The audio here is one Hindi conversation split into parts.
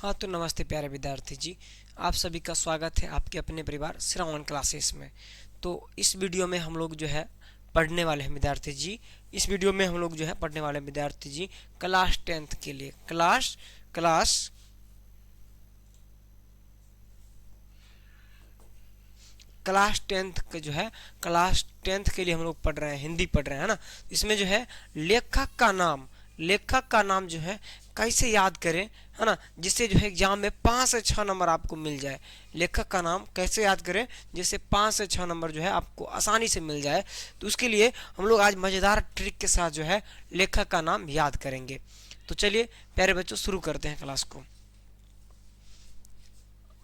हाँ तो नमस्ते प्यारे विद्यार्थी जी, आप सभी का स्वागत है आपके अपने परिवार श्रवण क्लासेस में। तो इस वीडियो में हम लोग जो है पढ़ने वाले हैं विद्यार्थी जी, इस वीडियो में हम लोग जो है पढ़ने वाले हैं विद्यार्थी जी क्लास 10th के लिए क्लास क्लास 10th के जो है क्लास 10th के लिए हम लोग पढ़ रहे हैं, हिंदी पढ़ रहे हैं, है ना। इसमें जो है लेखक का नाम जो है कैसे याद करें, है ना, जिससे जो है एग्जाम में 5 से 6 नंबर आपको मिल जाए। लेखक का नाम कैसे याद करें जिससे 5 से 6 नंबर जो है आपको आसानी से मिल जाए। तो उसके लिए हम लोग आज मज़ेदार ट्रिक के साथ जो है लेखक का नाम याद करेंगे। तो चलिए प्यारे बच्चों शुरू करते हैं क्लास को।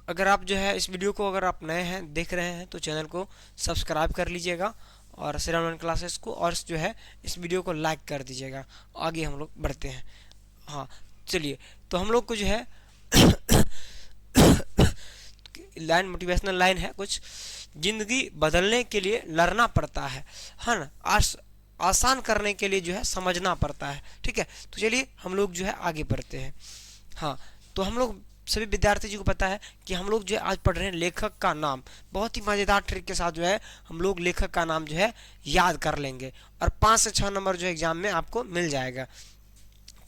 अगर आप जो है इस वीडियो को अगर आप नए हैं देख रहे हैं तो चैनल को सब्सक्राइब कर लीजिएगा और श्रवण क्लासेस को, और जो है इस वीडियो को लाइक कर दीजिएगा। आगे हम लोग बढ़ते हैं। हाँ चलिए, तो हम लोग को जो है लाइन मोटिवेशनल लाइन है कुछ, जिंदगी बदलने के लिए लड़ना पड़ता है ना, आसान करने के लिए जो है समझना पड़ता है। ठीक है, तो चलिए हम लोग जो है आगे बढ़ते हैं। हाँ तो हम लोग सभी विद्यार्थी जी को पता है कि हम लोग जो है आज पढ़ रहे हैं लेखक का नाम। बहुत ही मज़ेदार ट्रिक के साथ जो है हम लोग लेखक का नाम जो है याद कर लेंगे और 5 से 6 नंबर जो है एग्जाम में आपको मिल जाएगा।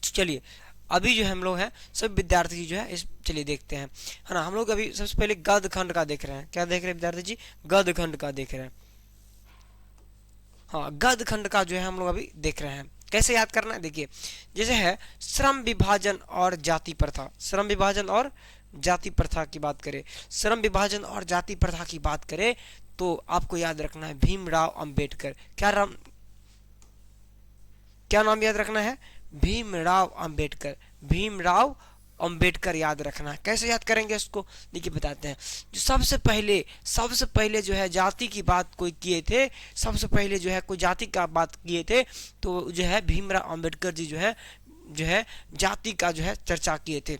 चलिए अभी जो हम लोग हैं सब विद्यार्थी जो है इस चलिए देखते हैं, है ना। हम लोग अभी सबसे पहले गद्य खंड का देख रहे हैं। क्या देख रहे हैं विद्यार्थी जी? गद्य खंड का देख रहे हैं। हाँ गद्य खंड का जो है हम लोग अभी देख रहे हैं। कैसे याद करना है देखिए, जैसे है श्रम विभाजन और जाति प्रथा। श्रम विभाजन और जाति प्रथा की बात करें, श्रम विभाजन और जाति प्रथा की बात करें तो आपको याद रखना है भीमराव अंबेडकर। क्या नाम याद रखना है? भीमराव अंबेडकर। भीमराव अंबेडकर याद रखना है। कैसे याद करेंगे इसको देखिए बताते हैं। जो सबसे पहले जो है जाति की बात कोई किए थे, सबसे पहले जो है कोई जाति का बात किए थे तो जो है भीमराव अंबेडकर जी जो है जाति का जो है चर्चा किए थे।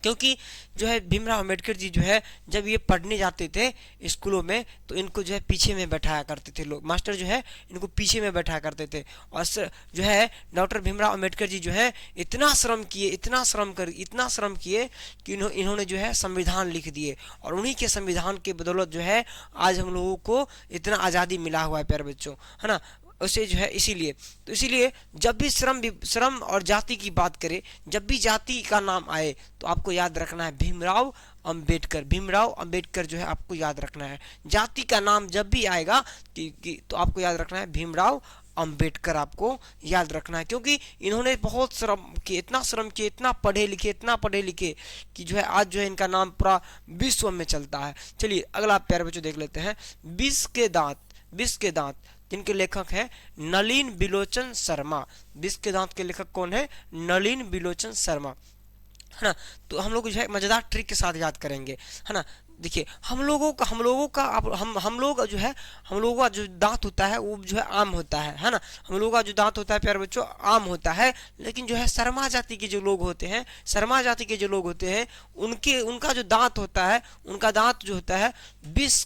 क्योंकि जो है भीमराव अंबेडकर जी जो है जब ये पढ़ने जाते थे स्कूलों में तो इनको जो है पीछे में बैठाया करते थे लोग, मास्टर जो है इनको पीछे में बैठाया करते थे। और जो है डॉक्टर भीमराव अंबेडकर जी जो है इतना श्रम किए कि इन्होंने जो है संविधान लिख दिए, और उन्हीं के संविधान के बदौलत जो है आज हम लोगों को इतना आज़ादी मिला हुआ है प्यारे बच्चों, है ना। उसे जो है इसीलिए जब भी श्रम और जाति की बात करें, जब भी जाति का नाम आए तो आपको याद रखना है भीमराव अंबेडकर। भीमराव अंबेडकर जो है आपको याद रखना है। जाति का नाम जब भी आएगा तो आपको याद रखना है भीमराव अंबेडकर आपको याद रखना है। क्योंकि इन्होंने बहुत श्रम किए, इतना पढ़े लिखे कि जो है आज जो है इनका नाम पूरा विश्व में चलता है। चलिए अगला प्यारे बच्चों देख लेते हैं। विष के दांत जिनके लेखक हैं नलिन बिलोचन शर्मा। विष के दांत के लेखक कौन है? नलिन बिलोचन शर्मा, है ना। तो हम लोग जो है मजेदार ट्रिक के साथ याद करेंगे, है ना। देखिए हम लोगों का जो दांत होता है वो जो है आम होता है ना। हम लोगों का जो दांत होता है प्यारे बच्चों आम होता है, लेकिन जो है शर्मा जाति के जो लोग होते हैं उनका जो दांत होता है, उनका दांत जो होता है विष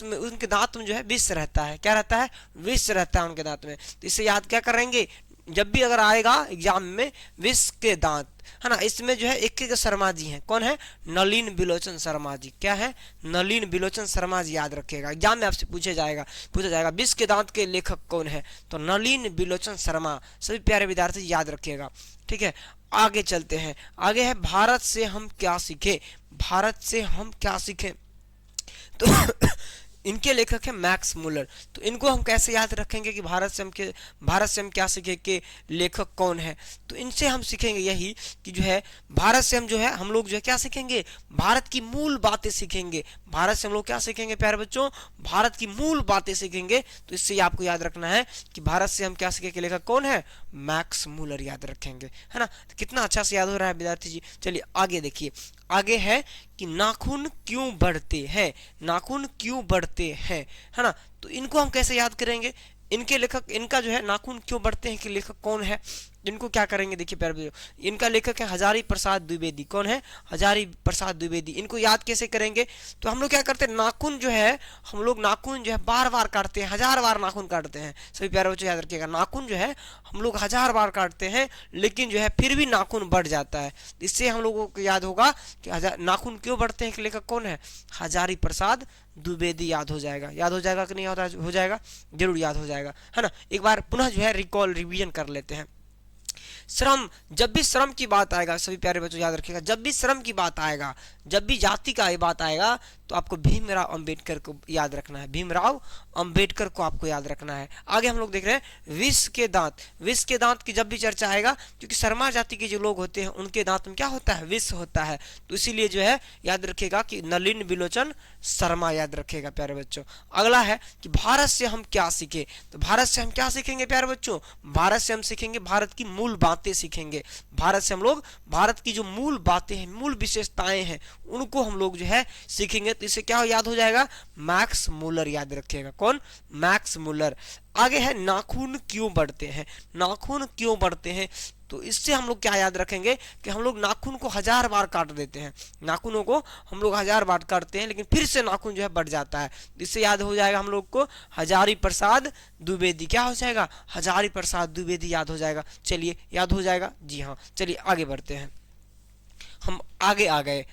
में, उनके दांत में जो है विष रहता है। क्या रहता है? विष रहता है उनके दांत में। तो इसे याद क्या करेंगे जब भी अगर आएगा एग्जाम में विष के दांत, है ना। इसमें जो है एक शर्मा जी हैं। कौन है? नलिन बिलोचन शर्मा जी। क्या है? नलिन बिलोचन शर्मा जी याद रखिएगा, एग्जाम में आपसे पूछा जाएगा विष के दांत के लेखक कौन है, तो नलिन बिलोचन शर्मा। सभी प्यारे विद्यार्थी याद रखिएगा। ठीक है, आगे चलते हैं। आगे है भारत से हम क्या सीखे। तो इनके लेखक है मैक्स मुलर। तो इनको हम कैसे याद रखेंगे कि भारत से हम क्या सीखे के लेखक कौन है? तो इनसे हम सीखेंगे यही कि जो है भारत से हम लोग जो है क्या सीखेंगे? भारत की मूल बातें सीखेंगे। भारत से हम लोग क्या सीखेंगे प्यारे बच्चों? भारत की मूल बातें सीखेंगे। तो इससे आपको याद रखना है कि भारत से हम क्या सीखे के लेखक कौन है? मैक्स मुलर याद रखेंगे, है ना। तो कितना अच्छा से याद हो रहा है विद्यार्थी जी। चलिए आगे देखिए, आगे है कि नाखून क्यों बढ़ते हैं, है ना। तो इनको हम कैसे याद करेंगे? इनका जो है नाखून क्यों बढ़ते हैं कि लेखक कौन है? इनको क्या करेंगे, देखिए प्यारे बच्चों, इनका लेखक है हजारी प्रसाद द्विवेदी। कौन है? हजारी प्रसाद द्विवेदी। इनको याद कैसे करेंगे? तो हम लोग क्या करते हैं, नाखून जो है, हम लोग नाखून जो है बार बार काटते हैं, 1000 बार नाखून काटते हैं। सभी प्यारे बच्चों याद रखिएगा, नाखून जो है हम लोग 1000 बार काटते हैं, लेकिन जो है फिर भी नाखून बढ़ जाता है। इससे हम लोगों को याद होगा कि नाखून क्यों बढ़ते हैं, लेखक कौन है? हजारी प्रसाद द्विवेदी। याद हो जाएगा, याद हो जाएगा कि नहीं हो जाएगा? जरूर याद हो जाएगा, है ना। एक बार पुनः जो है रिकॉल रिवीजन कर लेते हैं। श्रम, जब भी श्रम की बात आएगा, सभी प्यारे बच्चों याद रखिएगा, जब भी श्रम की बात आएगा, जब भी जाति का ये बात आएगा, तो आपको भीमराव अंबेडकर को याद रखना है। भीमराव अंबेडकर को आपको याद रखना है। आगे हम लोग देख रहे हैं विष के दांत। विष के दांत की जब भी चर्चा आएगा, क्योंकि शर्मा जाति के जो लोग होते हैं उनके दांत में क्या होता है? विष होता है। तो इसीलिए जो है याद रखिएगा कि नलिन बिलोचन शर्मा, याद रखिएगा प्यारे बच्चों। अगला है कि भारत से हम क्या सीखे। तो भारत से हम क्या सीखेंगे प्यारे बच्चों? भारत से हम सीखेंगे, भारत की मूल बातें सीखेंगे। भारत से हम लोग भारत की जो मूल बातें हैं, मूल विशेषताएं हैं, उनको हम लोग जो है सीखेंगे। तो इससे क्या याद हो जाएगा? मैक्स मुलर, याद रखिएगा। कौन? Max Muller. आगे है नाखून क्यों बढ़ते हैं। नाखून क्यों बढ़ते हैं, तो इससे हम लोग क्या याद रखेंगे कि हम लोग नाखून को 1000 बार काट देते हैं। नाखूनों को हम लोग 1000 बार काटते हैं, लेकिन फिर से नाखून जो है बढ़ जाता है। इससे याद हो जाएगा हम लोग को हजारी प्रसाद द्विवेदी। क्या हो जाएगा? हजारी प्रसाद द्विवेदी याद हो जाएगा। चलिए, याद हो जाएगा, जी हाँ। चलिए आगे बढ़ते हैं, हम आगे आ गए,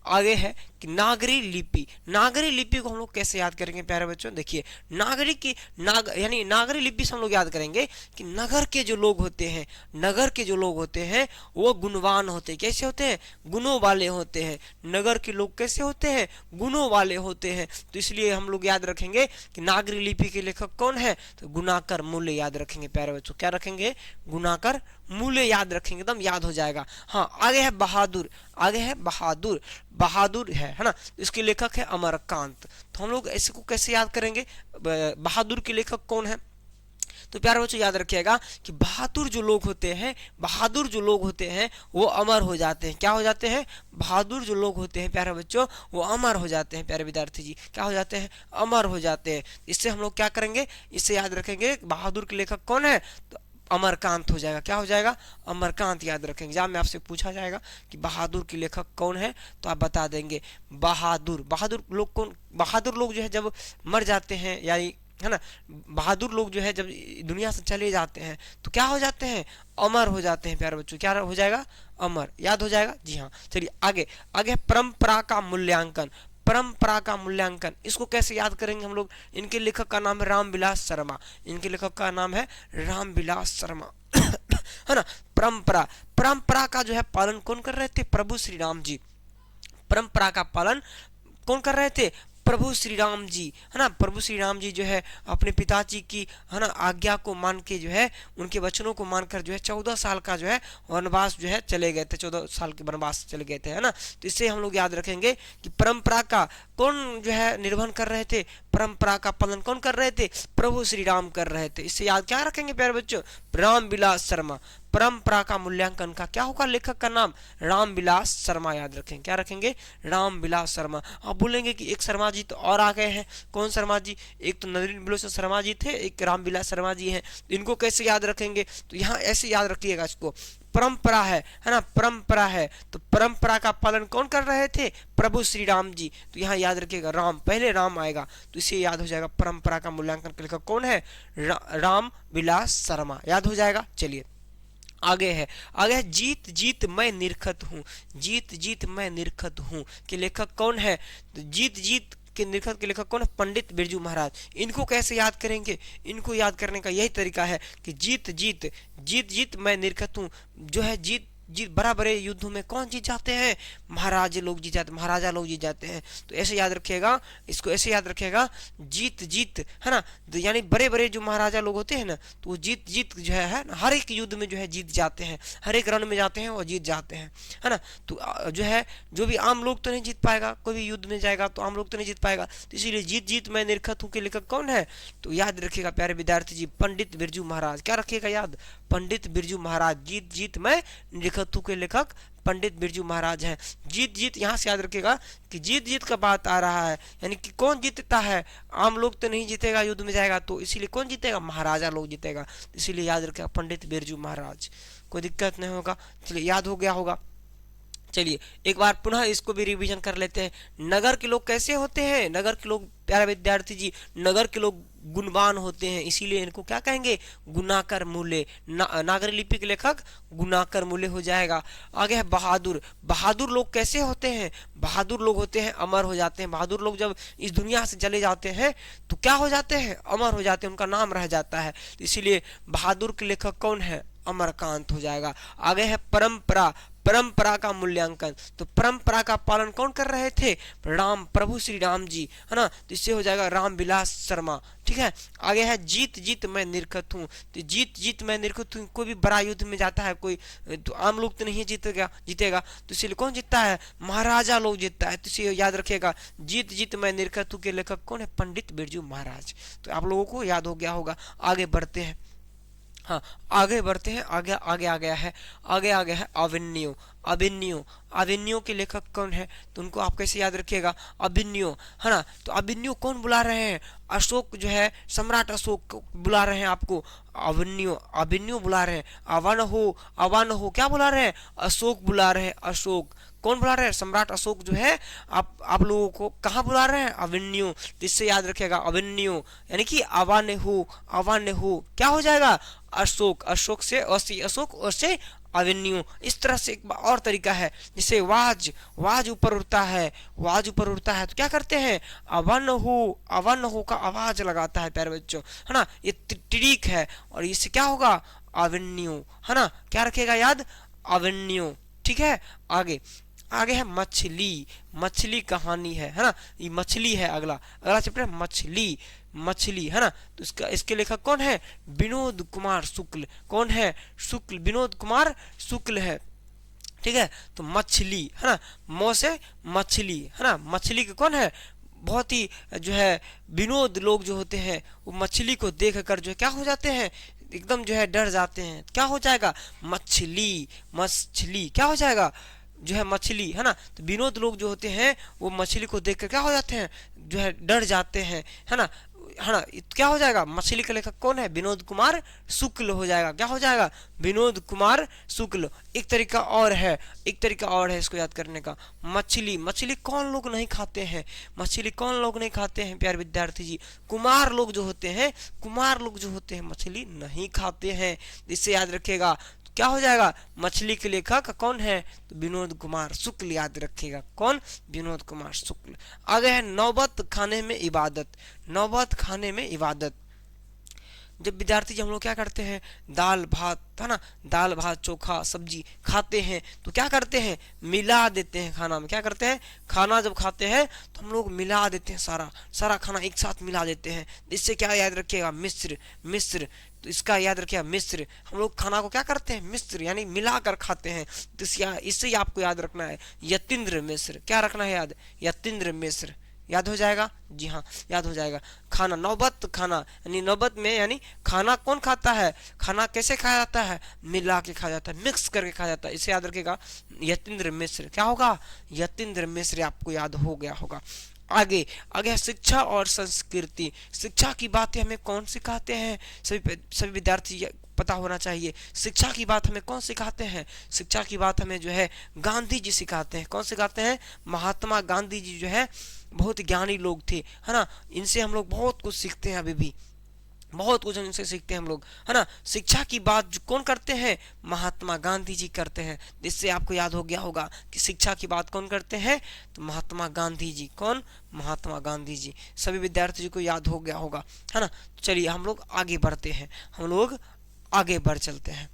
आगे है कि नागरी लिपि। नागरी लिपि को हम लोग कैसे याद करेंगे प्यारे बच्चों? देखिए, यानी नागरी लिपि से हम लोग याद करेंगे कि नगर के जो लोग होते हैं, नगर के जो लोग होते हैं वो गुणवान होते हैं। कैसे होते हैं? गुणों वाले होते हैं। नगर के लोग कैसे होते हैं? गुणों वाले होते हैं। तो इसलिए हम लोग याद रखेंगे कि नागरी लिपि के लेखक कौन है? तो गुणाकर मूल्य, याद रखेंगे प्यारे बच्चों। क्या रखेंगे? गुणाकर मूल्य याद रखेंगे, एकदम याद हो जाएगा। हाँ, आगे है बहादुर। आगे है बहादुर, बहादुर है ना। इसके लेखक है अमरकांत। तो हम लोग ऐसे को कैसे याद करेंगे? बहादुर के लेखक कौन है? तो प्यारे बच्चों याद रखिएगा कि बहादुर जो लोग होते हैं, बहादुर जो लोग होते हैं वो अमर हो जाते हैं। क्या हो जाते हैं? बहादुर जो लोग होते हैं प्यारे बच्चों वो अमर हो जाते हैं। प्यारे विद्यार्थी जी, क्या हो जाते हैं? अमर हो जाते हैं। इससे हम लोग क्या करेंगे? इससे याद रखेंगे बहादुर के लेखक कौन है? तो अमरकांत हो जाएगा। क्या हो जाएगा? अमरकांत, याद रखेंगे। एग्जाम में आपसे पूछा जाएगा कि बहादुर के लेखक कौन है, तो आप बता देंगे बहादुर। बहादुर लोग कौन? बहादुर लोग जो है जब मर जाते हैं, यानी है ना, बहादुर लोग जो है जब दुनिया से चले जाते हैं तो क्या हो जाते हैं? अमर हो जाते हैं प्यारे बच्चों। क्या हो जाएगा? अमर, याद हो जाएगा, जी हाँ। चलिए आगे, आगे परंपरा का मूल्यांकन। परंपरा का मूल्यांकन, इसको कैसे याद करेंगे हम लोग? इनके लेखक का नाम है रामविलास शर्मा। इनके लेखक का नाम है रामविलास शर्मा है ना। परंपरा, परंपरा का जो है पालन कौन कर रहे थे? प्रभु श्री राम जी। परंपरा का पालन कौन कर रहे थे? प्रभु श्री राम जी, है ना। प्रभु श्री राम जी जो है अपने पिताजी की, है ना, आज्ञा को मान के जो है, उनके वचनों को मानकर जो है 14 साल का जो है वनवास जो है चले गए थे। 14 साल के वनवास चले गए थे, है ना। तो इससे हम लोग याद रखेंगे कि परंपरा का कौन जो है निर्वहन कर रहे थे? परंपरा का पालन कौन कर रहे थे? प्रभु श्री राम कर रहे थे। इससे याद क्या रखेंगे प्यारे बच्चों? रामविलास शर्मा। परंपरा का मूल्यांकन का क्या होगा लेखक का नाम? रामविलास शर्मा, याद रखेंगे। क्या रखेंगे? रामविलास शर्मा। आप बोलेंगे कि एक शर्मा जी तो और आ गए हैं, कौन शर्मा जी? एक तो नलिन बिलोचन शर्मा जी थे, एक रामविलास शर्मा जी हैं। इनको कैसे याद रखेंगे? तो यहाँ ऐसे याद रखिएगा इसको, परंपरा है ना, परंपरा है, तो परंपरा का पालन कौन कर रहे थे? प्रभु श्री राम जी। तो यहाँ याद रखिएगा राम, पहले राम आएगा, तो इसे याद हो जाएगा परंपरा का मूल्यांकन का लेखक कौन है? रामविलास शर्मा, याद हो जाएगा। चलिए आगे है, आगे है जीत जीत मैं निरखत हूँ। जीत जीत मैं निरखत हूँ के लेखक कौन है? तो जीत जीत के निरखत के लेखक कौन है? पंडित बिरजू महाराज। इनको कैसे याद करेंगे? इनको याद करने का यही तरीका है कि जीत जीत, जीत जीत मैं निरखत हूँ जो है, जीत जीत बड़ा बड़े युद्धों में कौन जीत जाते हैं? महाराज लोग जीत जाते, महाराजा लोग जीत जाते हैं। तो ऐसे याद रखिएगा, इसको ऐसे याद रखिएगा, जीत जीत, है ना। तो यानी बड़े बड़े जो महाराजा लोग होते हैं ना, तो वो जीत जीत जो है ना, हर एक युद्ध में जो है जीत जाते हैं, हर एक रण में जाते हैं और जीत जाते हैं, है ना। तो जो है, जो भी आम लोग तो नहीं जीत पाएगा, कोई भी युद्ध में जाएगा तो आम लोग तो नहीं जीत पाएगा। तो इसीलिए जीत जीत मैं निरखत हूँ के लेखक कौन है? तो याद रखिएगा प्यारे विद्यार्थी जी, पंडित बिरजू महाराज। क्या रखिएगा याद? पंडित बिरजू महाराज। जीत जीत मैं निरखत हूँ के लेखक पंडित बिरजू महाराज हैं। जीत जीत यहाँ से याद रखिएगा कि जीत जीत का बात आ रहा है, यानी कि कौन जीतता है, आम लोग तो नहीं जीतेगा, युद्ध में जाएगा तो इसीलिए कौन जीतेगा, महाराजा लोग जीतेगा, इसीलिए याद रखिएगा पंडित बिरजू महाराज। कोई दिक्कत नहीं होगा, चलिए याद हो गया होगा। चलिए एक बार पुनः इसको भी रिवीजन कर लेते हैं। नगर के लोग कैसे होते हैं, नगर के लोग प्यारे विद्यार्थी जी, नगर के लोग गुणवान होते हैं, इसीलिए इनको क्या कहेंगे, गुणाकर मूल्य। नागरी लिपि के लेखक गुणाकर मूल्य हो जाएगा। आगे है बहादुर। बहादुर लोग कैसे होते हैं, बहादुर लोग होते हैं अमर हो जाते हैं। बहादुर लोग जब इस दुनिया से चले जाते हैं तो क्या हो जाते हैं, अमर हो जाते हैं, उनका नाम रह जाता है, इसीलिए बहादुर के लेखक कौन है, अमरकांत हो जाएगा। आगे है परंपरा। परंपरा का मूल्यांकन, तो परंपरा का पालन कौन कर रहे थे, राम प्रभु श्री राम जी, है ना, तो इससे हो जाएगा रामविलास शर्मा। ठीक है, आगे है जीत जीत मैं निरखत हूँ। तो जीत जीत मैं निरखत हूँ, कोई भी बड़ा युद्ध में जाता है कोई, तो आम लोग तो नहीं जीतेगा, तो इसलिए कौन जीतता है, महाराजा लोग जीतता है, तो इसे याद रखिएगा। जीत जीत मैं निरखत हूँ के लेखक कौन है, पंडित बिरजू महाराज। तो आप लोगों को याद हो गया होगा। आगे बढ़ते हैं, हाँ आगे बढ़ते हैं। आगे आगे आ गया है, आगे आ गया है अभिन्यो। अभिन्यो, अभिन्यो के लेखक कौन है, तो उनको आप कैसे याद रखिएगा, अभिन्यो, है ना। तो अभिन्यो कौन बुला रहे हैं, अशोक जो है, सम्राट अशोक बुला रहे हैं आपको, अभिन्यो, अभिन्यो बुला रहे हैं। अवन हो, क्या बुला रहे हैं, अशोक बुला रहे हैं, अशोक कौन बुला रहे हैं, सम्राट अशोक जो है आप लोगों को कहाँ बुला रहे हैं, अभिन्यो। तो इससे याद रखिएगा अभिन्यो, यानी कि अवान्य हो क्या हो जाएगा, अशोक, अशोक से अशोक और से अवेन्यू। इस तरह से एक और तरीका है, जैसे वाज ऊपर उड़ता है, वाज ऊपर उड़ता है तो क्या करते हैं, अवन हो का आवाज लगाता है प्यारे बच्चों, है ना, ये ट्रिक है, और इससे क्या होगा, अवेन्यू, है ना, क्या रखेगा याद, अवेन्यू। ठीक है, आगे है मछली। मछली कहानी है ना, ये मछली है, अगला चैप्टर मछली, है ना। तो इसके लेखक कौन है, विनोद कुमार शुक्ल। कौन है, शुक्ल, विनोद कुमार शुक्ल है। ठीक है, तो मछली, है ना, मौ से मछली, है ना। मछली के कौन है, बहुत ही जो है विनोद लोग जो होते हैं वो मछली को देख कर जो है क्या हो जाते हैं, एकदम जो है डर जाते हैं। क्या हो जाएगा, मछली क्या हो जाएगा, जो है मछली, है ना। तो विनोद लोग जो होते हैं वो मछली को देखकर क्या हो जाते हैं, जो है डर जाते हैं, है ना, क्या हो जाएगा, मछली का लेखक कौन है, विनोद कुमार शुक्ल हो जाएगा। क्या हो जाएगा, विनोद कुमार शुक्ल। एक तरीका और है इसको याद करने का। मछली कौन लोग नहीं खाते हैं, मछली कौन लोग नहीं खाते हैं प्यारे विद्यार्थी जी, कुमार लोग जो होते हैं मछली नहीं खाते हैं। इससे याद रखिएगा क्या हो जाएगा, मछली के लेखक कौन है, तो विनोद कुमार शुक्ल, याद रखिएगा कौन, विनोद कुमार शुक्ल। आगे है नौबत खाने में इबादत। नौबत खाने में इबादत, जब विद्यार्थी हम लोग क्या करते हैं, दाल भात, है ना, दाल भात चोखा सब्जी खाते हैं तो क्या करते हैं, मिला देते हैं खाना में। क्या करते हैं, खाना जब खाते हैं तो हम लोग मिला देते हैं, सारा खाना एक साथ मिला देते हैं। इससे क्या याद रखिएगा, मिश्र। तो इसका याद रखिएगा मिश्र, हम लोग खाना को क्या करते हैं, मिश्र यानी मिलाकर खाते हैं। तो इससे ही आपको याद रखना है यतीन्द्र मिश्र। क्या रखना है याद, यतीन्द्र मिश्र, याद हो जाएगा, जी हाँ याद हो जाएगा। खाना, नौबत खाना, यानी नौबत में यानी खाना कौन खाता है, खाना कैसे खाया जाता है, मिला के खाया जाता है, मिक्स करके खाया जाता है। इसे याद रखिएगा यतीन्द्र मिश्र। क्या होगा, यतीन्द्र मिश्र, आपको याद हो गया होगा। आगे है शिक्षा और संस्कृति। शिक्षा की बातें हमें कौन सिखाते हैं, सभी विद्यार्थी पता होना चाहिए। शिक्षा की बात हमें कौन सिखाते हैं, शिक्षा की बात हमें जो है गांधी जी सिखाते हैं। कौन सिखाते हैं, महात्मा गांधी जी जो है बहुत ज्ञानी लोग थे, है ना। इनसे हम लोग बहुत कुछ सीखते हैं, अभी भी बहुत कुछ इनसे सीखते हैं हम लोग, है ना। शिक्षा की बात जो कौन करते हैं, महात्मा गांधी जी करते हैं। जिससे आपको याद हो गया होगा कि शिक्षा की बात कौन करते हैं, तो महात्मा गांधी जी। कौन, महात्मा गांधी जी। सभी विद्यार्थी जी को याद हो गया होगा, है ना। चलिए हम लोग आगे बढ़ते हैं, हम लोग आगे बढ़ चलते हैं।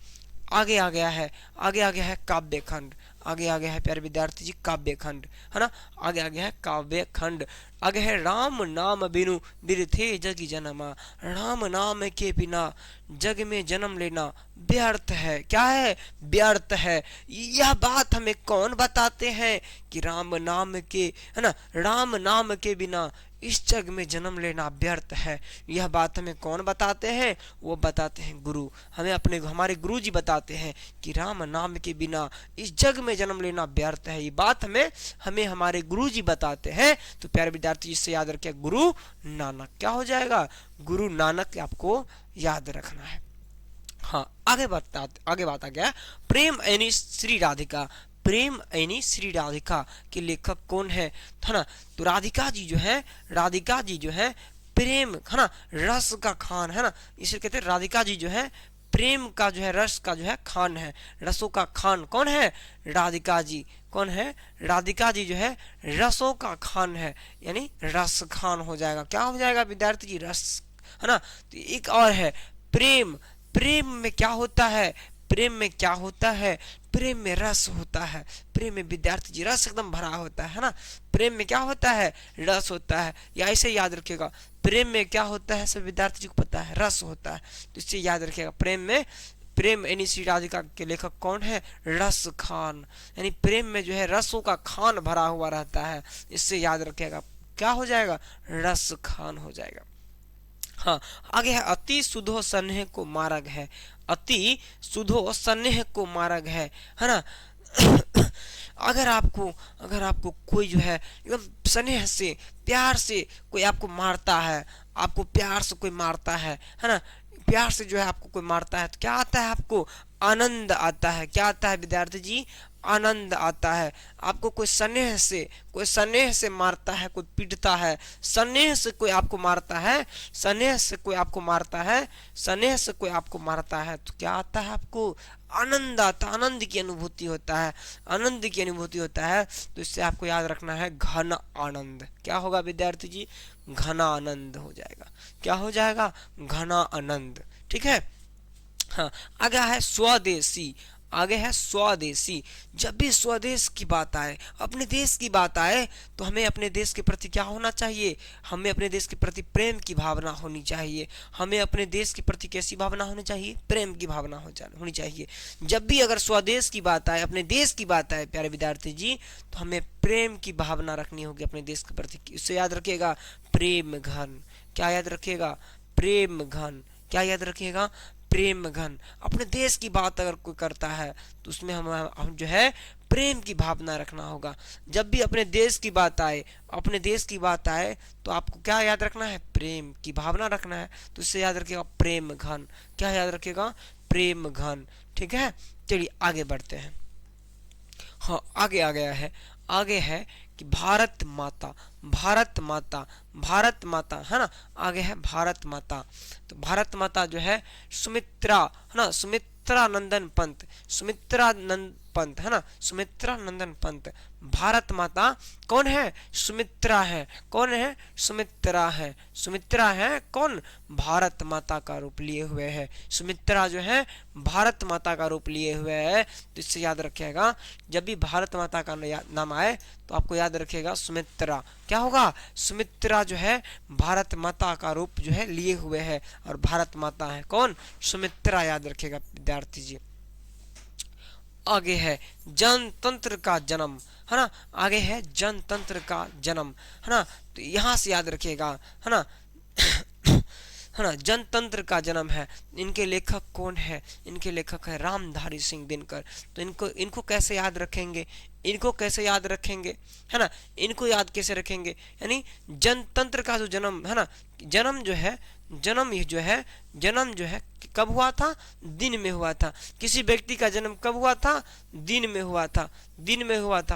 आगे आ गया है काव्य खंड। आगे आ गया है प्यारे विद्यार्थी जी काव्य खंड, है ना। आगे आ गया है काव्य खंड। आगे है राम नाम बिनु बिरथे जग जनमा, राम नाम के बिना जग में जन्म लेना व्यर्थ है। क्या है? व्यर्थ है। यह बात हमें कौन बताते हैं कि राम नाम के, है ना, राम नाम के बिना इस जग में जन्म लेना व्यर्थ है। यह बात हमें कौन बताते हैं? वो बताते हैं गुरु। हमें हमारे गुरु जी बताते हैं कि राम नाम के बिना इस जग में जन्म लेना व्यर्थ है। ये बात हमें हमारे गुरु जी बताते हैं। तो प्यारे विद्यार्थी, इससे याद रखिए गुरु नानक। क्या हो जाएगा? गुरु नानक आपको याद रखना है। हाँ, आगे बात आ गया प्रेम यानी श्री राधिका। प्रेम यानी श्री राधिका के लेखक कौन है? ना, तो राधिका जी जो है प्रेम, है ना, रस का खान, है ना, इसे कहते हैं राधिका जी जो है प्रेम का जो है रस का जो है खान है। रसों का खान कौन है? राधिका जी। कौन है? राधिका जी जो है रसों का खान है, यानी रस खान हो जाएगा। क्या हो जाएगा विद्यार्थी जी? रस, है ना। तो एक और है प्रेम। प्रेम में क्या होता है? प्रेम में क्या होता है? प्रेम में रस होता है। प्रेम में विद्यार्थी जी रस एकदम भरा होता है ना। प्रेम में क्या होता है? रस होता है। या ऐसे याद रखिएगा, प्रेम में क्या होता है? सब विद्यार्थी जी को पता है, रस होता है। तो इससे याद रखिएगा प्रेम यानी श्री राधिका के लेखक कौन है? रस खान, यानी प्रेम में जो है रसों का खान भरा हुआ रहता है। इससे याद रखिएगा क्या हो जाएगा? रस खान हो जाएगा। हाँ, आगे है अति सुधो स्नेह को मार्ग है। अति सुधो स्नेह को मार्ग है ना। अगर आपको कोई जो है एकदम स्नेह से, प्यार से कोई आपको मारता है, आपको प्यार से कोई मारता है ना, प्यार से जो है आपको कोई मारता है, तो क्या आता है? आपको आनंद आता है। क्या आता है विद्यार्थी जी? आनंद आता है। आपको कोई स्नेह से मारता है, कोई पीटता है, स्नेह से कोई आपको मारता है, स्नेह से कोई आपको मारता है, तो क्या आता है? आपको आनंद आता, आनंद की अनुभूति होता है। तो इससे आपको याद रखना है घन आनंद। क्या होगा विद्यार्थी जी? घना आनंद हो जाएगा। क्या हो जाएगा? घना आनंद। ठीक है। हाँ, आगे है स्वदेशी। जब भी स्वदेश की बात आए, अपने देश की बात आए, तो हमें अपने देश के प्रति क्या होना चाहिए? हमें अपने देश के प्रति प्रेम की भावना होनी चाहिए। हमें अपने देश के प्रति कैसी भावना होनी चाहिए? प्रेम की भावना होनी चाहिए। जब भी अगर स्वदेश की बात आए, अपने देश की बात आए प्यारे विद्यार्थी जी, तो हमें प्रेम की भावना रखनी होगी अपने देश के प्रति। इससे याद रखिएगा प्रेम घन। क्या याद रखिएगा? प्रेम घन। क्या याद रखिएगा? प्रेम घन। अपने देश की बात अगर कोई करता है तो उसमें हम जो है प्रेम की भावना रखना होगा। जब भी अपने देश की बात आए तो आपको क्या याद रखना है? प्रेम की भावना रखना है। तो इससे याद रखिएगा प्रेम घन। क्या याद रखिएगा? प्रेम घन। ठीक है, चलिए आगे बढ़ते हैं। हाँ, आगे आ गया है, आगे है कि भारत माता है ना। आगे है भारत माता। तो भारत माता जो है सुमित्रा, है ना, सुमित्रा नंदन पंत है ना, सुमित्रा नंदन पंत। भारत माता कौन है? सुमित्रा है। कौन है? सुमित्रा है। कौन? भारत माता का रूप लिए हुए है। सुमित्रा जो है भारत माता का रूप लिए हुए है। तो इससे याद रखिएगा, जब भी भारत माता का नाम आए तो आपको याद रखिएगा सुमित्रा। क्या होगा? सुमित्रा जो है भारत माता का रूप जो है लिए हुए है, और भारत माता है कौन? सुमित्रा। याद रखिएगा विद्यार्थी जी। आगे है जनतंत्र का जन्म, है ना। आगे है जनतंत्र का जन्म, है ना। तो यहां से याद रखिएगा, है ना, है ना, जनतंत्र का जन्म है। इनके लेखक कौन है? इनके लेखक है रामधारी सिंह दिनकर। तो इनको कैसे याद रखेंगे? है ना, इनको याद कैसे रखेंगे? यानी जनतंत्र का जो जन्म है ना, जन्म जो है कब हुआ था? दिन में हुआ था। किसी व्यक्ति का जन्म कब हुआ था? दिन में हुआ था,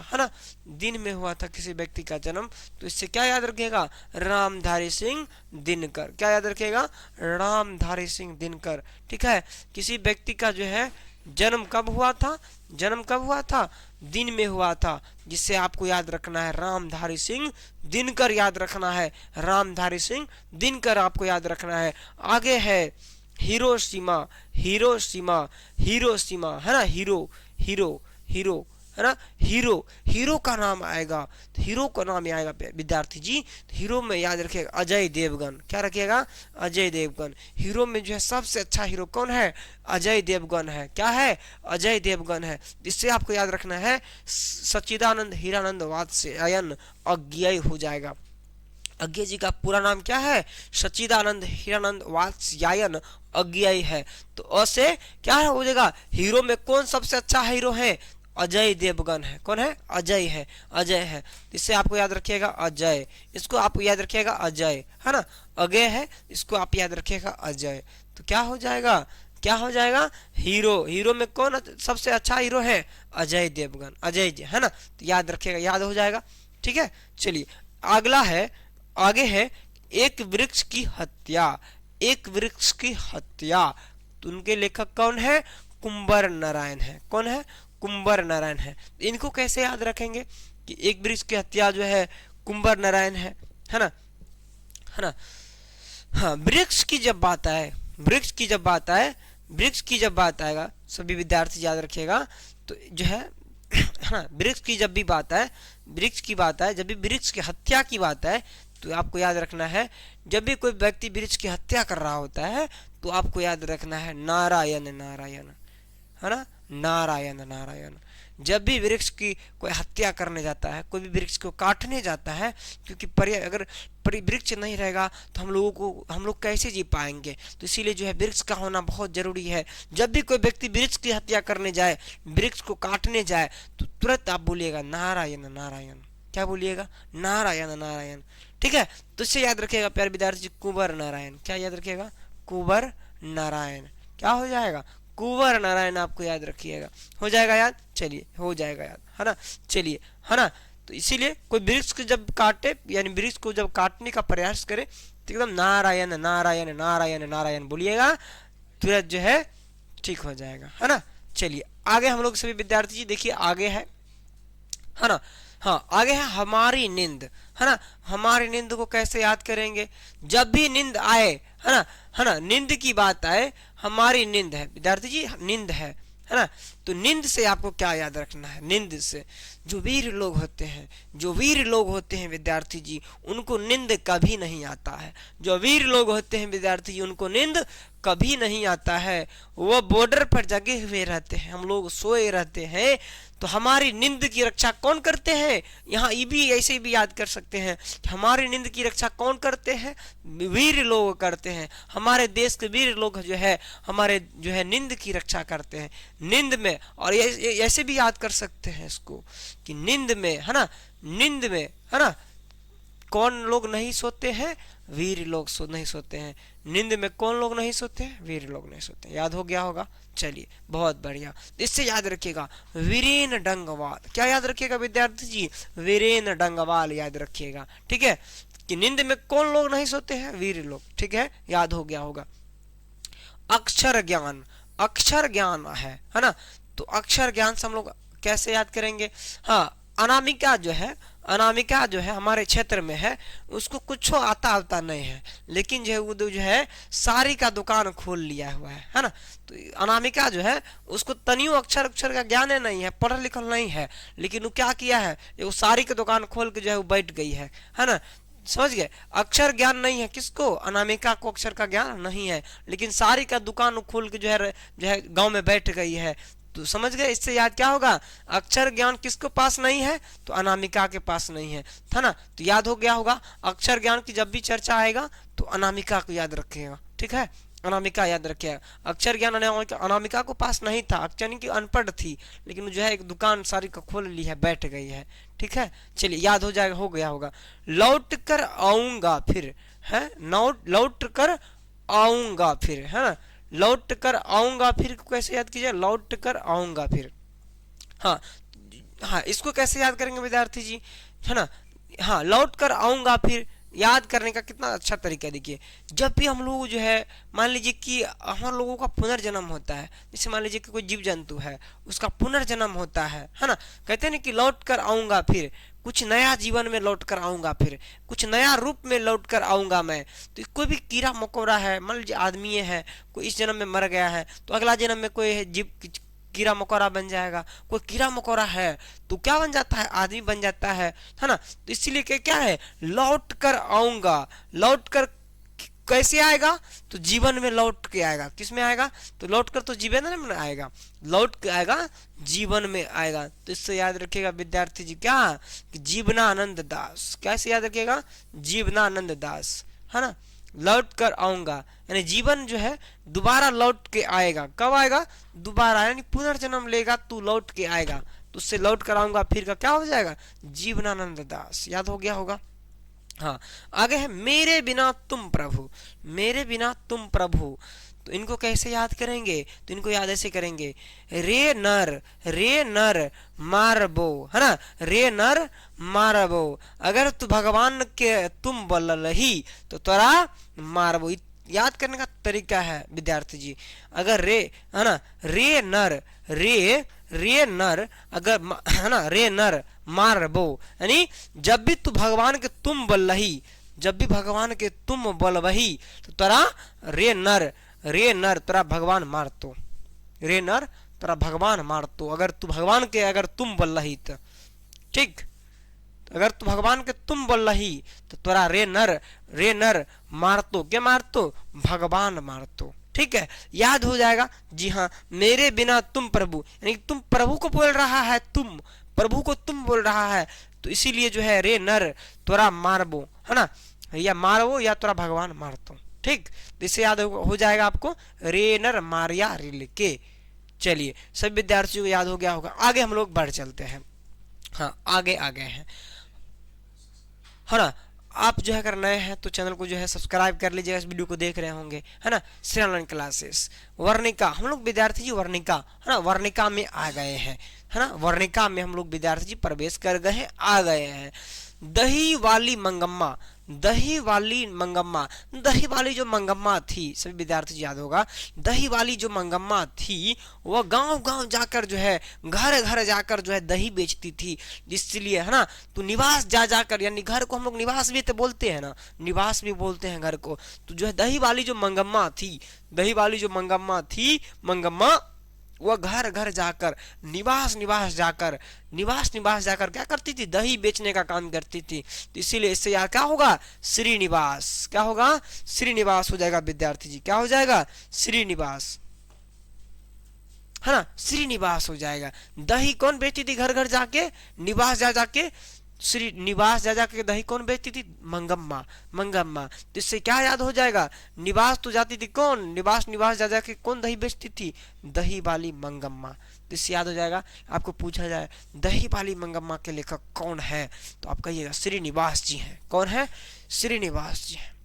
है ना, दिन में हुआ था किसी व्यक्ति का जन्म। तो इससे क्या याद रखिएगा? रामधारी सिंह दिनकर। क्या याद रखिएगा? रामधारी सिंह दिनकर। ठीक है, किसी व्यक्ति का जो है जन्म कब हुआ था? दिन में हुआ था, जिससे आपको याद रखना है रामधारी सिंह दिनकर याद रखना है। रामधारी सिंह दिनकर आपको याद रखना है। आगे है हिरोशिमा, है ना, है ना। हीरो, हीरो का नाम आएगा, तो हीरो का नाम आएगा विद्यार्थी जी, तो हीरो में याद रखिएगा अजय देवगन। क्या रखिएगा? अजय देवगन। हीरो में जो है सबसे अच्छा हीरो कौन है? अजय देवगन है। क्या है? अजय देवगन है। इससे आपको याद रखना है सच्चिदानंद हीरानंद वात्स्यायन अज्ञेय हो जाएगा। अज्ञेय जी का पूरा नाम क्या है? सच्चिदानंद हीरानंद वात्स्यायन अज्ञेय है। तो अ से क्या हो जाएगा? हीरो में कौन सबसे अच्छा हीरो है? अजय देवगन है। कौन है? अजय है, अजय है। इससे आपको याद रखिएगा अजय, इसको आप याद रखिएगा अजय, है ना। अज्ञेय है, इसको आप याद रखिएगा अजय। तो क्या हो जाएगा? क्या हो जाएगा? हीरो, हीरो में कौन सबसे अच्छा हीरो है? अजय देवगन, अजय जी, है ना। तो याद रखिएगा, याद हो जाएगा। ठीक है, चलिए अगला है, आगे है एक वृक्ष की हत्या। एक वृक्ष की हत्या, तो उनके लेखक कौन है? कुंवर नारायण है। कौन है? कुंवर नारायण है। इनको कैसे याद रखेंगे कि एक वृक्ष की हत्या जो है कुंवर नारायण है ना, है ना। हाँ, वृक्ष की जब बात आए, वृक्ष की जब बात आए, वृक्ष की जब बात आएगा, सभी विद्यार्थी याद रखिएगा, तो जो है हाँ, वृक्ष की जब भी बात आए, वृक्ष की बात आए, जब भी वृक्ष की हत्या की बात आए, तो आपको याद रखना है जब भी कोई व्यक्ति वृक्ष की हत्या कर रहा होता है तो आपको याद रखना है नारायण नारायण, है ना, नारायण नारायण। जब भी वृक्ष की कोई हत्या करने जाता है, कोई भी वृक्ष को काटने जाता है, क्योंकि अगर वृक्ष नहीं रहेगा तो हम लोग कैसे जी पाएंगे, तो इसीलिए जो है वृक्ष का होना बहुत जरूरी है। जब भी कोई व्यक्ति वृक्ष की हत्या करने जाए, वृक्ष को काटने जाए, तो तुरंत आप बोलिएगा नारायण नारायण। क्या बोलिएगा? नारायण नारायण। ठीक है, तो इससे याद रखिएगा प्यारे विद्यार्थी, कुंवर नारायण। क्या याद रखिएगा? कुंवर नारायण। क्या हो जाएगा? कुंवर नारायण आपको याद रखिएगा। हो जाएगा याद? चलिए, हो जाएगा याद, है ना। चलिए, है ना। तो इसीलिए कोई वृक्ष को जब काटे, यानी वृक्ष को जब काटने का प्रयास करे, तो एकदम नारायण नारायण नारायण नारायण बोलिएगा, तुरंत जो है ठीक हो जाएगा, है ना। चलिए आगे हम लोग सभी विद्यार्थी जी देखिए, आगे है ना। हाँ, आगे है हमारी नींद, है ना। हमारी नींद को कैसे याद करेंगे? जब भी नींद आए, है ना, नींद की बात आए, हमारी नींद है विद्यार्थी जी, नींद है ना। तो नींद से आपको क्या याद रखना है? नींद से जो वीर लोग होते हैं, जो वीर लोग होते हैं विद्यार्थी जी, उनको नींद कभी नहीं आता है। जो वीर लोग होते हैं विद्यार्थी जी, उनको नींद कभी नहीं आता है। वो बॉर्डर पर जगे हुए रहते हैं, हम लोग सोए रहते हैं। तो हमारी नींद की रक्षा कौन करते हैं? यहाँ ये भी ऐसे भी याद कर सकते हैं कि हमारी नींद की रक्षा कौन करते हैं? वीर लोग करते हैं। हमारे देश के वीर लोग जो है हमारे जो है नींद की रक्षा करते हैं, नींद में। और ऐसे भी याद कर सकते हैं इसको कि नींद में, है ना, नींद में, है ना, कौन लोग नहीं सोते हैं? वीर लोग नहीं सोते हैं। नींद में कौन लोग नहीं सोते हैं? वीर लोग नहीं सोते हैं। याद हो गया होगा? चलिए, बहुत बढ़िया। इससे याद रखिएगा वीरेन डंगवाल। क्या याद रखिएगा विद्यार्थी जी? वीरेन डंगवाल याद रखिएगा। ठीक है, कि नींद में कौन लोग नहीं सोते हैं? वीर लोग। ठीक है, याद हो गया होगा। अक्षर ज्ञान, अक्षर ज्ञान है ना। तो अक्षर ज्ञान से हम लोग कैसे याद करेंगे? हाँ, अनामिका जो है, अनामिका जो है हमारे क्षेत्र में है, उसको कुछ आता नहीं है, लेकिन जो है वो जो है साड़ी का दुकान खोल लिया हुआ है ना। तो अनामिका जो है उसको तनियो अक्षर अक्षर का ज्ञान नहीं है, पढ़ लिखल नहीं है, लेकिन वो क्या किया है, वो साड़ी की दुकान खोल के जो है वो बैठ गई है ना। समझ गए? अक्षर ज्ञान नहीं है किसको? अनामिका को अक्षर का ज्ञान नहीं है, लेकिन साड़ी का दुकान खोल के जो है गांव में बैठ गई है। तो समझ गए? इससे याद क्या होगा? अक्षर ज्ञान किसको पास नहीं है? तो अनामिका के पास नहीं है, था ना। तो याद हो गया होगा, अक्षर ज्ञान की जब भी चर्चा आएगा तो अनामिका को याद रखिएगा। ठीक है, अनामिका याद रखिएगा। अक्षर ज्ञान अनामिका को पास नहीं था, अक्षर की अनपढ़ थी, लेकिन जो है एक दुकान सारी का खोल ली है, बैठ गई है। ठीक है, चलिए याद हो जाएगा, हो गया होगा। लौट कर आऊंगा फिर, है, लौट कर आऊंगा फिर, है ना। लौट कर आऊंगा फिर को कैसे याद कीजिए? लौट कर आऊंगा फिर। हाँ हाँ, इसको कैसे याद करेंगे विद्यार्थी जी? है ना। हाँ, लौट कर आऊंगा फिर याद करने का कितना अच्छा तरीका है। देखिए, जब भी हम लोग जो है मान लीजिए कि हम लोगों का पुनर्जन्म होता है, जैसे मान लीजिए कि कोई जीव जंतु है, उसका पुनर्जन्म होता है ना। कहते हैं ना कि लौट कर आऊंगा फिर, कुछ नया जीवन में लौट कर आऊंगा फिर, कुछ नया रूप में लौट कर आऊंगा मैं। तो कोई भी कीड़ा मकोड़ा है, मान लीजिए आदमी है, कोई इस जन्म में मर गया है, तो अगला जन्म में कोई है जीव कीड़ा मकोड़ा बन जाएगा। कोई कीड़ा मकोड़ा है तो क्या बन जाता है, आदमी बन जाता है ना। तो इसीलिए क्या है, लौट कर आऊंगा। लौट कर कैसे आएगा, तो जीवन में लौट के आएगा। किस में आएगा, तो लौट कर तो जीवन में आएगा, लौट के आएगा जीवन में आएगा। तो इससे याद रखिएगा विद्यार्थी जी क्या, कि जीवनानंद दास। कैसे याद रखिएगा, जीवनानंद दास, है ना। लौट कर आऊंगा यानी जीवन जो है दोबारा लौट के आएगा। कब आएगा, दोबारा, यानी पुनर्जन्म लेगा तू, लौट के आएगा। तो उससे लौट कर आऊंगा फिर का क्या हो जाएगा, जीवनानंद दास। याद हो गया होगा। हाँ, आगे है मेरे बिना तुम प्रभु। मेरे बिना तुम प्रभु, तो इनको कैसे याद करेंगे, तो इनको याद ऐसे करेंगे, रे नर मारबो, है ना। रे नर मारबो, अगर तू भगवान के तुम बोलही तो तोरा मारबो। याद करने का तरीका है विद्यार्थी जी, अगर रे, है ना, रे नर अगर, है ना, रे नर मारबो, यानी जब भी तू भगवान के तुम बोलही, जब भी भगवान के तुम बोलबही तो तोरा रे नर तोरा भगवान मारतो। रे नर तोरा भगवान मारतो, अगर तू भगवान के अगर तुम बोल रही तो, ठीक, अगर तू भगवान के तुम बोल रही तो तोरा रे नर मारतो। क्या मारतो, भगवान मारतो। ठीक है, याद हो जाएगा। जी हाँ, मेरे बिना तुम प्रभु, यानी तुम प्रभु को बोल रहा है, तुम प्रभु को तुम बोल रहा है, तो इसीलिए जो है रे नर तोरा मारबो, है ना, या मारबो या तोरा भगवान मारतो। ठीक, तो इससे याद हो जाएगा आपको, रे नर मारिया रिल के। चलिए सब विद्यार्थियों को याद हो गया होगा। आगे हम लोग बढ़ चलते हैं। हाँ, आगे हैं, है ना। आप जो है अगर नए हैं तो चैनल को जो है सब्सक्राइब कर लीजिएगा, इस वीडियो को देख रहे होंगे, है ना। श्री ऑनलाइन क्लासेस वर्णिका, हम लोग विद्यार्थी जी वर्णिका, है ना, वर्णिका में आ गए हैं, है ना। वर्णिका में हम लोग विद्यार्थी जी प्रवेश कर गए, आ गए हैं। दही वाली मंगम्मा, दही वाली मंगम्मा, दही वाली जो मंगम्मा थी, सभी विद्यार्थी याद होगा, दही वाली जो मंगम्मा थी वह गांव गांव जाकर जो है, घर घर जाकर जो है दही बेचती थी। इसलिए, है ना, तो निवास जा जाकर, यानी घर को हम लोग निवास भी तो बोलते हैं ना, निवास भी बोलते हैं घर को। तो जो है दही वाली जो मंगम्मा थी, दही वाली जो मंगम्मा थी, मंगम्मा वह घर घर जाकर, निवास जाकर क्या करती थी, दही बेचने का काम करती थी। तो इसीलिए इससे यार क्या होगा, श्रीनिवास। क्या होगा, श्रीनिवास हो जाएगा विद्यार्थी जी। क्या हो जाएगा, श्रीनिवास, है ना, श्रीनिवास हो जाएगा। दही कौन बेचती थी घर घर जाके, निवास जा जाके, श्रीनिवास जा जाके दही कौन बेचती थी, मंगम्मा, मंगम्मा। तो इससे क्या याद हो जाएगा, निवास तो जाती थी कौन, निवास जा जाके कौन दही बेचती थी, दही वाली मंगम्मा। तो इससे याद हो जाएगा। आपको पूछा जाए दही वाली मंगम्मा के लेखक कौन है, तो आप कहिएगा श्रीनिवास जी हैं। कौन है, श्रीनिवास जी हैं।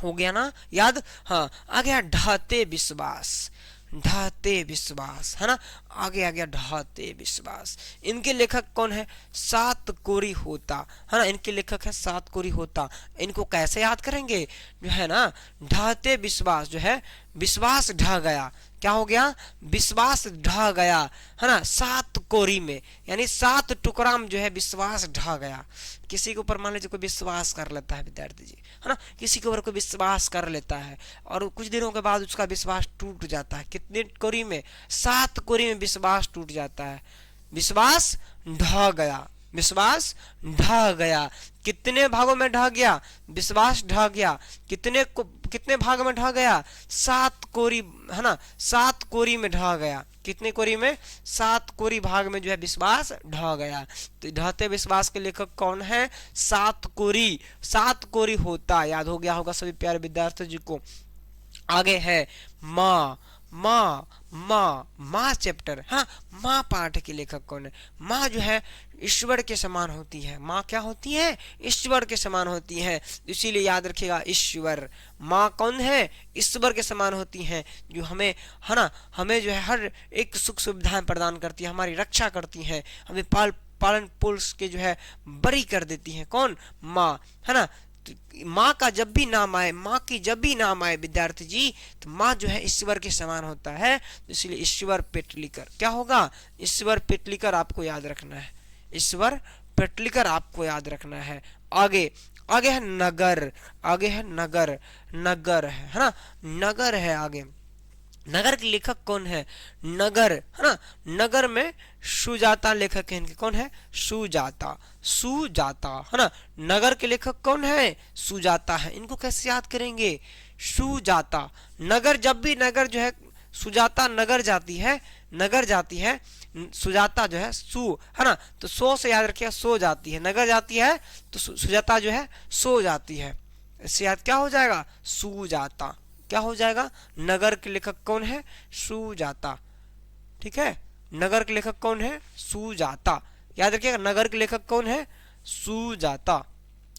हो गया ना याद। हाँ, आ गया ढहते विश्वास, ढहते विश्वास, है ना। आगे आ गया ढहते विश्वास। इनके लेखक कौन है, सात कोरी होता, है ना। इनके लेखक है सात कोरी होता। इनको कैसे याद करेंगे, जो है ना, ढहते विश्वास जो है, विश्वास ढह गया। क्या हो गया, विश्वास ढह गया, है ना, सात कोरी में, यानी सात टुकड़ा में जो है विश्वास ढह गया। किसी के ऊपर मान लीजिए कोई विश्वास कर लेता है विद्यार्थी जी, है ना, किसी के ऊपर कोई विश्वास कर लेता है और कुछ दिनों के बाद उसका विश्वास टूट जाता है। कितने कोरी में, सात कोरी में विश्वास टूट जाता है। विश्वास ढह गया, विश्वास ढह गया। कितने भागों में ढह गया, विश्वास ढह गया। कितने भाग में ढह गया, सात कोरी, है ना, सात कोरी में ढह गया। कितने कोरी में, सात कोरी भाग में जो है विश्वास ढह गया। तो ढहते विश्वास के लेखक कौन है, सात कोरी होता। याद हो गया होगा सभी प्यारे विद्यार्थी जी को। आगे है माँ, माँ चैप्टर, हाँ, माँ पाठ के लेखक कौन है। माँ जो है ईश्वर के समान होती है। माँ क्या होती है, ईश्वर के समान होती है। इसीलिए याद रखिएगा, ईश्वर, माँ कौन है, ईश्वर के समान होती है, जो हमें, है ना, हमें जो है हर एक सुख सुविधाएं प्रदान करती है, हमारी रक्षा करती है, हमें पालन पोष के जो है बरी कर देती है। कौन, माँ, है ना। माँ का जब भी नाम आए, माँ की जब भी नाम आए विद्यार्थी जी, तो माँ जो है ईश्वर के समान होता है। तो इसलिए ईश्वर पेटलीकर क्या होगा, ईश्वर पेटलीकर आपको याद रखना है, ईश्वर पेटलीकर आपको याद रखना है। आगे है नगर, आगे है नगर, नगर है ना, नगर है आगे। नगर के लेखक कौन है? नगर, है ना, नगर में सुजाता लेखक है इनके, कौन है? सुजाता, सुजाता, है ना। नगर के लेखक कौन है? सुजाता है। इनको कैसे याद करेंगे? सुजाता, नगर, जब भी नगर जो है, सुजाता नगर जाती है, नगर जाती है, सुजाता जो है सु, है ना, तो सो से याद रखिएगा, सो जाती है, नगर जाती है तो सुजाता जो है सो जाती है। इससे याद क्या हो जाएगा? सुजाता। क्या हो जाएगा? नगर के लेखक कौन है? सुजाता। ठीक है, नगर के लेखक कौन है? सुजाता। याद रखिएगा, नगर के लेखक कौन है? सुजाता।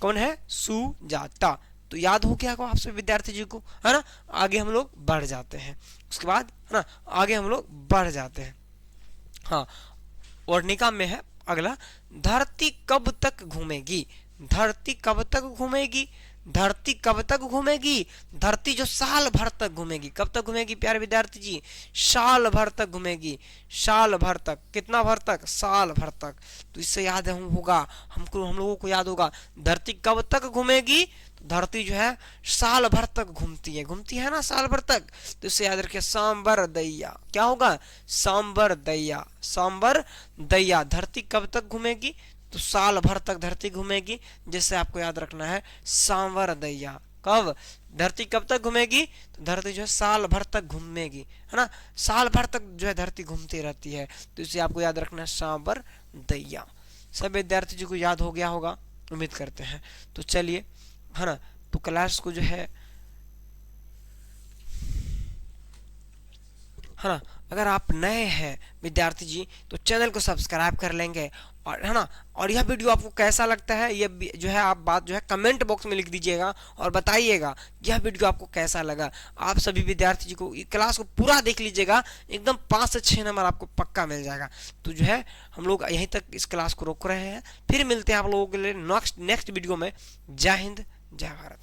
कौन है? सुजाता। तो याद हो गया आप सभी विद्यार्थी जी को, है ना। आगे हम लोग बढ़ जाते हैं, उसके बाद, है ना, आगे हम लोग बढ़ जाते हैं। हाँ, वर्णिका में है अगला, धरती कब तक घूमेगी? धरती कब तक घूमेगी? धरती कब तक घूमेगी? धरती जो साल भर तक घूमेगी। कब तक घूमेगी प्यारे विद्यार्थी जी? साल भर तक घूमेगी। साल भर तक, कितना भर तक? साल भर तक। तो इससे याद होगा हमको, हम लोगों को याद होगा, धरती कब तक घूमेगी? धरती जो है साल भर तक घूमती है, घूमती है ना साल भर तक। तो इससे याद रखिए, सांबर दैया। क्या होगा? सांबर दैया, सांबर दैया। धरती कब तक घूमेगी? तो साल भर तक धरती घूमेगी। जैसे आपको याद रखना है, सांवर दैया। कब? धरती कब तक घूमेगी? तो धरती जो है साल भर तक घूमेगी, है ना, साल भर तक जो है धरती घूमती रहती है। तो इसे आपको याद रखना है, सांबर दैया। सब विद्यार्थी जी को याद हो गया होगा, उम्मीद करते हैं। तो चलिए, है ना, तो क्लास को जो है ना, अगर आप नए हैं विद्यार्थी जी तो चैनल को सब्सक्राइब कर लेंगे, और, है ना, और यह वीडियो आपको कैसा लगता है, ये जो है आप बात जो है कमेंट बॉक्स में लिख दीजिएगा और बताइएगा यह वीडियो आपको कैसा लगा। आप सभी विद्यार्थी जी को क्लास को पूरा देख लीजिएगा, एकदम 5 से 6 नंबर आपको पक्का मिल जाएगा। तो जो है हम लोग यहीं तक इस क्लास को रोक रहे हैं, फिर मिलते हैं आप लोगों के लिए नेक्स्ट वीडियो में। जय हिंद, जय भारत।